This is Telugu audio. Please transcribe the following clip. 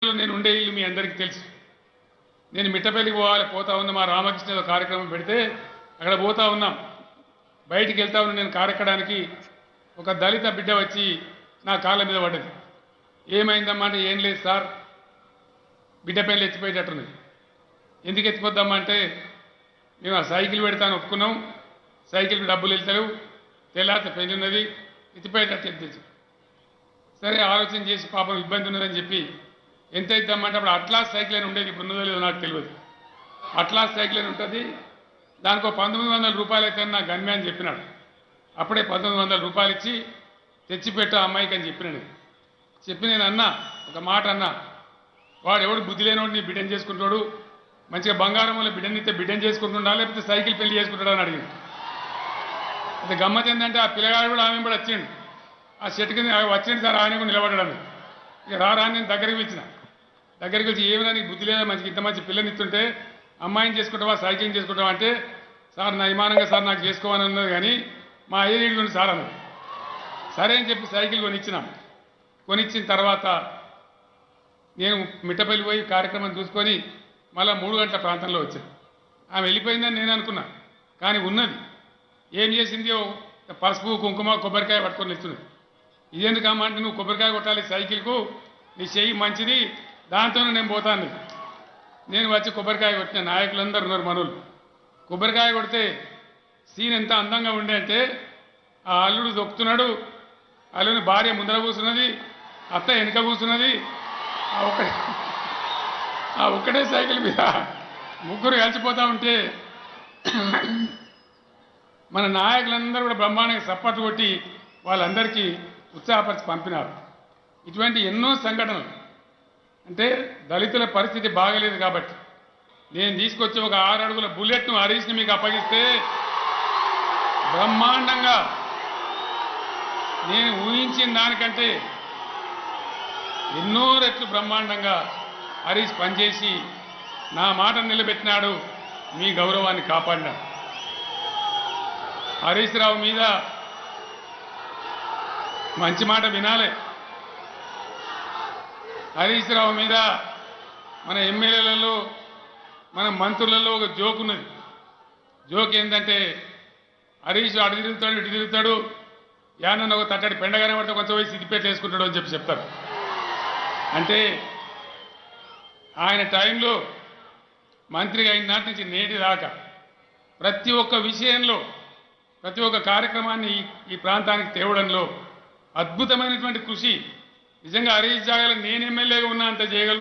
నేను ఉండే ఇల్లు మీ అందరికీ తెలుసు. నేను మిట్టపల్లికి పోతా ఉన్న మా రామకృష్ణ కార్యక్రమం పెడితే అక్కడ పోతా ఉన్నాం. బయటికి వెళ్తా ఉన్న నేను కారెక్కడానికి ఒక దళిత బిడ్డ వచ్చి నా కాళ్ళ మీద పడ్డది. ఏమైందమ్మా అంటే ఏం లేదు సార్, బిడ్డ పెళ్ళి ఎత్తిపోయేటట్టున్నది. ఎందుకు ఎత్తిపోద్దామా అంటే మేము ఆ సైకిల్ పెడతాను ఒప్పుకున్నాం, సైకిల్కి డబ్బులు వెళ్తారు, తెల్లారితే పెళ్లి ఉన్నది, ఎత్తిపోయేటట్టు ఎత్తించు. సరే ఆలోచన చేసి పాపం ఇబ్బంది ఉన్నదని చెప్పి ఎంత ఇద్దామంటే అప్పుడు అట్లాస్ సైకిల్ అని ఉండేది, ఇప్పుడు ఉన్నదో లేదో నాకు తెలియదు. అట్లాస్ సైకిల్ అని ఉంటుంది, దానికి 1900 రూపాయలు అయితే నా గన్మే అని చెప్పినాడు. అప్పుడే 1900 రూపాయలు ఇచ్చి తెచ్చిపెట్టు అమ్మాయికి అని చెప్పినాడు. చెప్పి నేను అన్నా, ఒక మాట అన్నా, వాడు ఎవడు బుద్ధి లేనివాడు నీ బిడ్డను చేసుకుంటాడు, మంచిగా బంగారం వల్ల బిడ్డనిస్తే బిడ్డను చేసుకుంటుండా లేకపోతే సైకిల్ పెళ్లి చేసుకుంటాడా అని అడిగింది. అయితే గమ్మత్ ఏంటంటే ఆ పిల్లగాడు కూడా ఆమె కూడా వచ్చిండు. ఆ చెట్టు కింద వచ్చిండు సార్, ఆయన కూడా నిలబడ్డాడు. ఇక రారా నేను దగ్గరికి పిలిచిన, దగ్గరికి వచ్చి ఏమైనా నీకు బుద్ధి లేదా, మంచిగా ఇంత మంచి పిల్లని ఇస్తుంటే అమ్మాయిని చేసుకుంటావా సైకిల్ని చేసుకుంటావా అంటే, సార్ నా విమానంగా సార్ నాకు చేసుకోవాలని ఉన్నది కానీ మా అయ్యేది సార్ అన్నది. సరే అని చెప్పి సైకిల్ కొనిచ్చినాం. కొనిచ్చిన తర్వాత నేను మిట్టపల్లి పోయి కార్యక్రమం చూసుకొని మళ్ళీ 3 గంటల ప్రాంతంలో వచ్చాను. ఆమె వెళ్ళిపోయిందని నేను అనుకున్నా, కానీ ఉన్నది. ఏం చేసింది, పసుపు కుంకుమ కొబ్బరికాయ పట్టుకొని ఇస్తున్నది. ఇదేందుకమ్మా అంటే నువ్వు కొబ్బరికాయ కొట్టాలి సైకిల్కు, నీ చెయ్యి మంచిది, దాంతోనే నేను పోతాను. నేను వచ్చి కొబ్బరికాయ కొట్టిన, నాయకులందరూ ఉన్నారు మనోళ్ళు. కొబ్బరికాయ కొడితే సీన్ ఎంత అందంగా ఉండే అంటే ఆ అల్లుడు దొక్కుతున్నాడు, అల్లుని భార్య ముందర కూర్చున్నది, అత్త వెనుక కూర్చున్నది. ఆ ఒక్కటే సైకిల్ మీద ముగ్గురు కలిసిపోతూ ఉంటే మన నాయకులందరూ కూడా బ్రహ్మాండంగా సపోర్ట్ కొట్టి వాళ్ళందరికీ ఉత్సాహపరిచి పంపినారు. ఇటువంటి ఎన్నో సంఘటనలు. అంటే దళితుల పరిస్థితి బాగలేదు కాబట్టి నేను తీసుకొచ్చి ఒక 6 అడుగుల బుల్లెట్ను హరీష్ని మీకు అప్పగిస్తే బ్రహ్మాండంగా నేను ఊహించిన దానికంటే ఎన్నో రెట్లు బ్రహ్మాండంగా హరీష్ పనిచేసి నా మాట నిలబెట్టినాడు, మీ గౌరవాన్ని కాపాడినాడు. హరీష్ రావు మీద మంచి మాట వినాలి. హరీష్ రావు మీద మన ఎమ్మెల్యేలలో మన మంత్రులలో ఒక జోక్ ఉన్నది. జోక్ ఏంటంటే హరీష్ అటు తిరుగుతాడు ఇటు తిరుగుతాడు, యానన్న ఒక తట్టడి పెండగానే పడితే కొంచెం పోయి సిద్దిపేట వేసుకుంటాడు అని చెప్పి చెప్తారు. అంటే ఆయన టైంలో మంత్రిగా అయిన నాటి నుంచి నేటి దాకా ప్రతి ఒక్క విషయంలో ప్రతి ఒక్క కార్యక్రమాన్ని ఈ ప్రాంతానికి తేవడంలో అద్భుతమైనటువంటి కృషి. నిజంగా హరీష్ జాగాలో నేను ఎమ్మెల్యేగా ఉన్నా అంత చేయగలను.